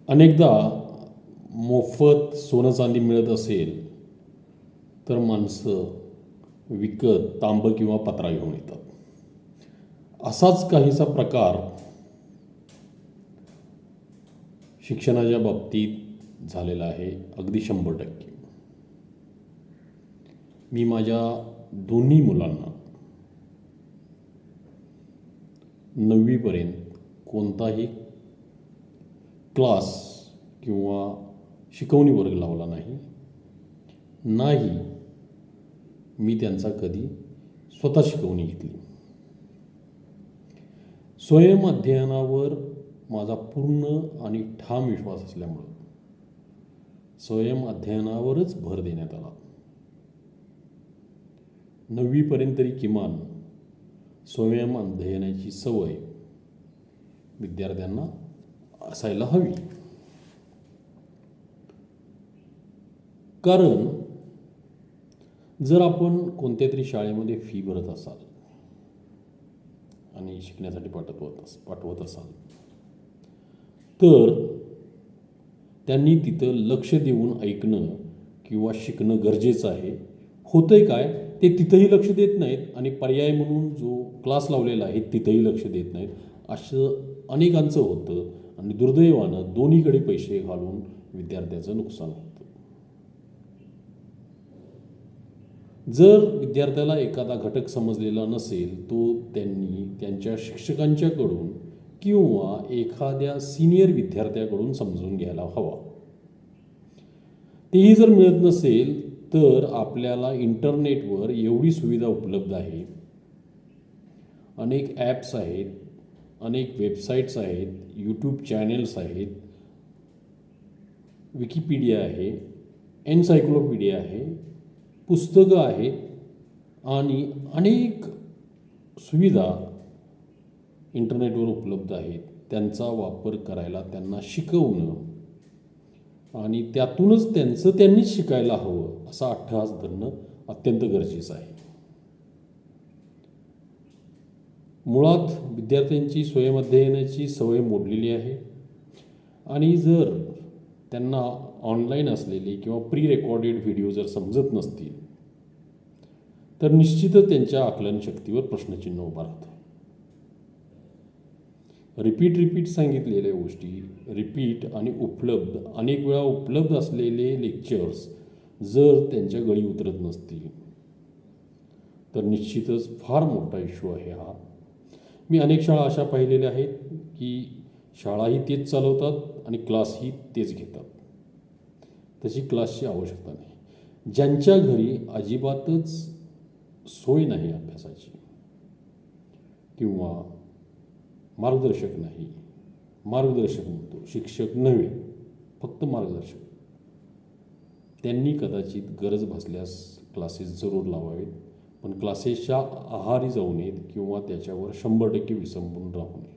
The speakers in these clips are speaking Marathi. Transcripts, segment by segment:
अनेकदा मोफत सोनं चांदी मिळत असेल तर माणसं विकत तांबं किंवा पत्रा घेऊन येतात. असाच काहीसा प्रकार शिक्षणाच्या बाबतीत झालेला आहे, अगदी 100%. मी माझ्या दोन्ही मुलांना 9वीपर्यंत कोणताही क्लास किंवा शिकवणी वर्ग लावला नाही मी त्यांचा कधी स्वतः शिकवणी घेतली. स्वयं अध्ययनावर माझा पूर्ण आणि ठाम विश्वास असल्यामुळं स्वयं अध्ययनावरच भर देण्यात आला. 9वीपर्यंत तरी किमान स्वयं अध्ययनाची सवय विद्यार्थ्यांना असायला हवी. कारण जर आपण कोणत्या तरी शाळेमध्ये फी भरत असाल आणि शिकण्यासाठी पाठवत असाल तर त्यांनी तिथं लक्ष देऊन ऐकणं किंवा शिकणं गरजेचं आहे. होतंय काय, ते तिथंही लक्ष देत नाहीत आणि पर्याय म्हणून जो क्लास लावलेला आहे तिथंही लक्ष देत नाहीत. असं अनेकांचं होतं आणि दुर्दैवानं दोन्हीकडे पैसे घालून विद्यार्थ्याचं नुकसान होतं. जर विद्यार्थ्याला एखादा घटक समजलेला नसेल तो त्यांनी त्यांच्या शिक्षकांच्याकडून किंवा एखाद्या सिनियर विद्यार्थ्याकडून समजून घ्यायला हवा. तेही जर मिळत नसेल तर आपल्याला इंटरनेटवर एवढी सुविधा उपलब्ध आहे, अनेक ॲप्स आहेत, अनेक वेबसाईट्स आहेत, यूट्यूब चॅनेल्स आहेत, विकिपीडिया आहे, एन्सायक्लोपीडिया आहे, पुस्तकं आहेत आणि अनेक सुविधा इंटरनेटवर उपलब्ध आहेत. त्यांचा वापर करायला त्यांना शिकवणं आणि त्यातूनच त्यांनीच शिकायला हवं असा अट्टहास धरणं अत्यंत गरजेचं आहे. मुळात विद्यार्थ्यांची स्वयं अध्ययनाची सवय मोडलेली आहे आणि जर त्यांना ऑनलाईन असलेले किंवा प्री रेकॉर्डेड व्हिडिओ जर समजत नसतील तर निश्चितच त्यांच्या आकलन शक्तीवर प्रश्नचिन्ह उभा राहतं. रिपीट सांगितलेल्या गोष्टी रिपीट आणि अनेक वेळा उपलब्ध असलेले लेक्चर्स जर त्यांच्या गळी उतरत नसतील तर निश्चितच फार मोठा इश्यू आहे हा. मी अनेक शाळा अशा पाहिलेल्या आहेत की शाळाही तेच चालवतात आणि क्लासही तेच घेतात. तशी क्लासची आवश्यकता नाही. ज्यांच्या घरी अजिबातच सोय नाही अभ्यासाची किंवा मार्गदर्शक नाही, मार्गदर्शक म्हणतो, शिक्षक नव्हे, फक्त मार्गदर्शक, त्यांनी कदाचित गरज भासल्यास क्लासेस जरूर लावावेत, पण क्लासेसच्या आहारी जाऊ नयेत किंवा त्याच्यावर 100% विसंबून राहू नये.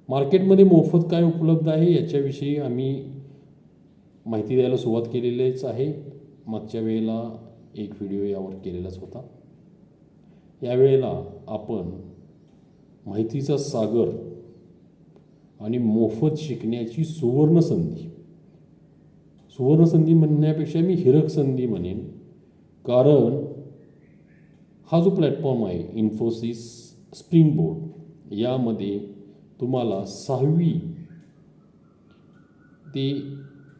मार्केटमध्ये मोफत काय उपलब्ध आहे याच्याविषयी आम्ही माहिती द्यायला सुरुवात केलेलीच आहे. मागच्या वेळेला एक व्हिडिओ यावर केलेलाच होता. यावेळेला आपण माहितीचा सागर आणि मोफत शिकण्याची सुवर्ण संधी म्हणण्यापेक्षा मी हिरक संधी म्हणेन. कारण हा जो प्लॅटफॉर्म आहे इन्फोसिस स्प्रिंगबोर्ड, यामध्ये तुम्हाला 6वी ते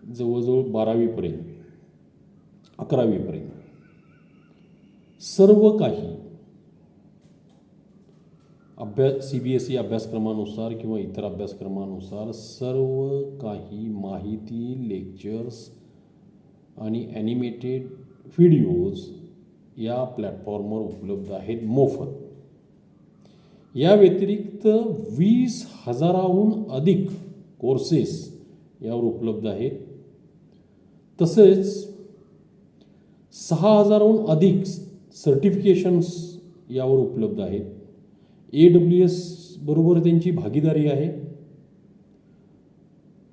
जवळजवळ 12वीपर्यंत 11वीपर्यंत सर्व काही CBSE अभ्यासक्रमानुसार किंवा इतर अभ्यासक्रमानुसार सर्व काही माहिती, लेक्चर्स आणि ॲनिमेटेड व्हिडिओज या प्लॅटफॉर्मवर उपलब्ध आहेत मोफत. या व्यतिरिक्त 20,000हून अधिक कोर्सेस यावर उपलब्ध आहेत. तसेच 6,000हून अधिक सर्टिफिकेशन्स यावर उपलब्ध आहेत. AWS बरोबर त्यांची भागीदारी आहे.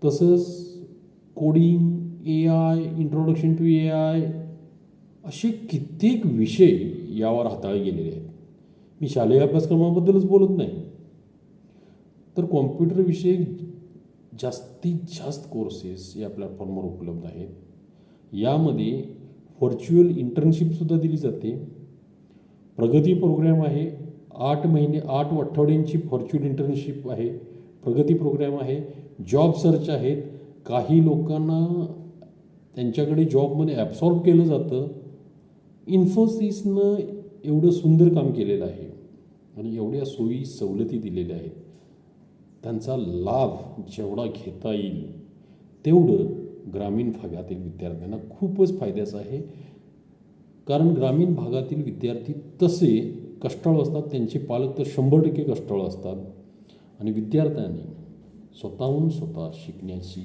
तसंच coding, AI, introduction to AI असे कित्येक विषय यावर हाताळले गेलेले आहेत. मी शालेय अभ्यासक्रमाबद्दलच बोलत नाही, तर कॉम्प्युटर विषयक जास्तीत जास्त कोर्सेस या प्लॅटफॉर्मवर उपलब्ध आहेत. यामध्ये व्हर्च्युअल इंटर्नशिपसुद्धा दिली जाते. प्रगती प्रोग्रॅम आहे, 8 आठवड्यांची व्हर्च्युअल इंटर्नशिप आहे. प्रगती प्रोग्रॅम आहे. जॉब सर्च आहेत. काही लोकांना त्यांच्याकडे जॉबमध्ये ॲब्सॉर्ब केलं जातं. इन्फोसिसनं एवढं सुंदर काम केलेलं आहे आणि एवढ्या सोयी सवलती दिलेल्या आहेत. त्यांचा लाभ जेवढा घेता येईल तेवढं ग्रामीण भागातील विद्यार्थ्यांना खूपच फायद्याचं आहे. कारण ग्रामीण भागातील विद्यार्थी तसे कष्टाळू असतात, त्यांचे पालक तर 100% कष्टाळू असतात आणि विद्यार्थ्यांनी स्वतः शिकण्याची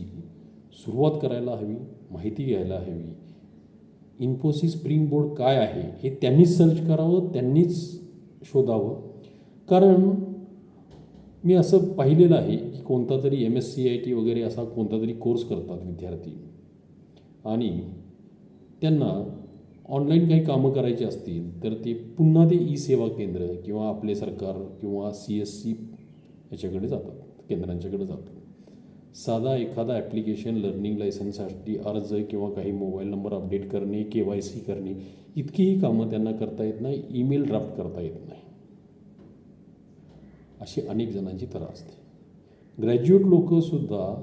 सुरुवात करायला हवी, माहिती घ्यायला हवी. इन्फोसिस स्प्रिंग बोर्ड काय आहे हे त्यांनीच सर्च करावं, त्यांनीच शोधावं. कारण मी असं पाहिलेलं आहे की कोणता तरी MSCIT वगैरे असा कोणता तरी कोर्स करतात विद्यार्थी आणि त्यांना ऑनलाईन काही कामं करायची असतील तर ते पुन्हा ते ई-सेवा केंद्र किंवा आपले सरकार किंवा CSC याच्याकडे जातात, केंद्रांच्याकडे जातात. साधा एखादा ॲप्लिकेशन लर्निंग लायसन्ससाठी अर्ज किंवा काही मोबाईल नंबर अपडेट करणे, KYC करणे इतकीही कामं त्यांना करता येत नाही. ईमेल ड्राफ्ट करता येत नाही. अशी अनेक जणांची तऱ्हा असते. ग्रॅज्युएट लोकंसुद्धा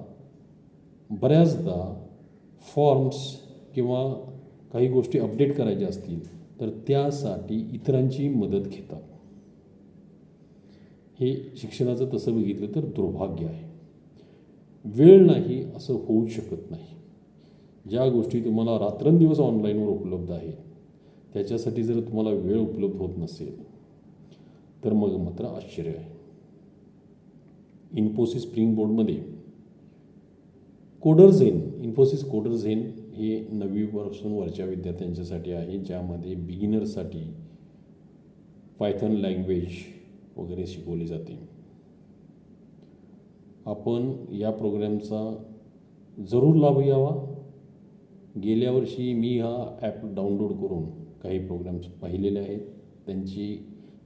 बऱ्याचदा फॉर्म्स किंवा काही गोष्टी अपडेट करायच्या असतील तर त्यासाठी इतरांची मदत घेतात. हे शिक्षणाचं तसं बघितलं तर दुर्भाग्य आहे. वेळ नाही असं होऊ शकत नाही. ज्या गोष्टी तुम्हाला रात्रंदिवस ऑनलाईनवर उपलब्ध आहेत त्याच्यासाठी जर तुम्हाला वेळ उपलब्ध होत नसेल तर मग मात्र आश्चर्य आहे. इन्फोसिस स्प्रिंग बोर्डमध्ये इन्फोसिस कोडर झेन हे 9वीपासून वरच्या विद्यार्थ्यांच्यासाठी आहे, ज्यामध्ये बिगिनर्ससाठी पायथन लँग्वेज वगैरे शिकवली जाते. आपण या प्रोग्रॅमचा जरूर लाभ घ्यावा. गेल्या वर्षी मी हा ॲप डाउनलोड करून काही प्रोग्रॅम्स पाहिलेले आहेत. त्यांची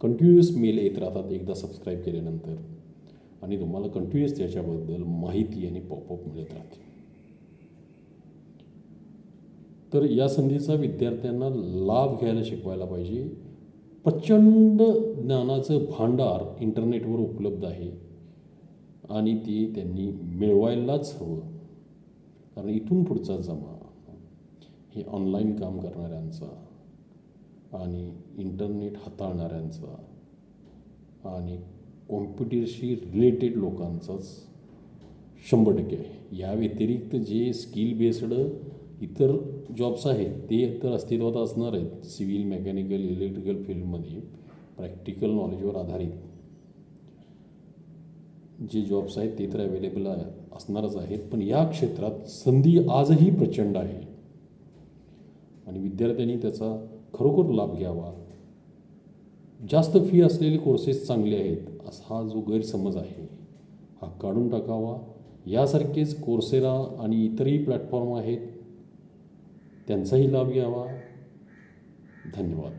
कंटिन्युअस मेल येत राहतात एकदा सबस्क्राईब केल्यानंतर आणि तुम्हाला कंटिन्युअस त्याच्याबद्दल माहिती आणि पॉपअप मिळत राहते. तर या संधीचा विद्यार्थ्यांना लाभ घ्यायला शिकवायला पाहिजे. प्रचंड ज्ञानाचं भांडार इंटरनेटवर उपलब्ध आहे आणि ते त्यांनी मिळवायलाच हवं. कारण इथून पुढचा जमा हे ऑनलाईन काम करणाऱ्यांचा आणि इंटरनेट हाताळणाऱ्यांचा आणि कॉम्प्युटरशी रिलेटेड लोकांचाच 100% आहे. या व्यतिरिक्त जे स्किल बेस्ड इतर जॉब्स आहेत ते तर अस्तित्वात असणार आहेत. सिव्हिल, मेकॅनिकल, इलेक्ट्रिकल फील्डमध्ये प्रॅक्टिकल नॉलेजवर आधारित जे जॉब्स आहेत ते तर अवेलेबल असणारच आहेत. पण या क्षेत्रात संधी आजही प्रचंड आहे आणि विद्यार्थ्यांनी त्याचा खरोखर लाभ घ्यावा. जास्त फी असलेले कोर्सेस चांगले आहेत असा हा जो गैरसमज आहे हा काढून टाकावा. यासारखेच कोर्सेरा आणि इतरही प्लॅटफॉर्म आहेत, त्यांचाही लाभ घ्यावा. धन्यवाद.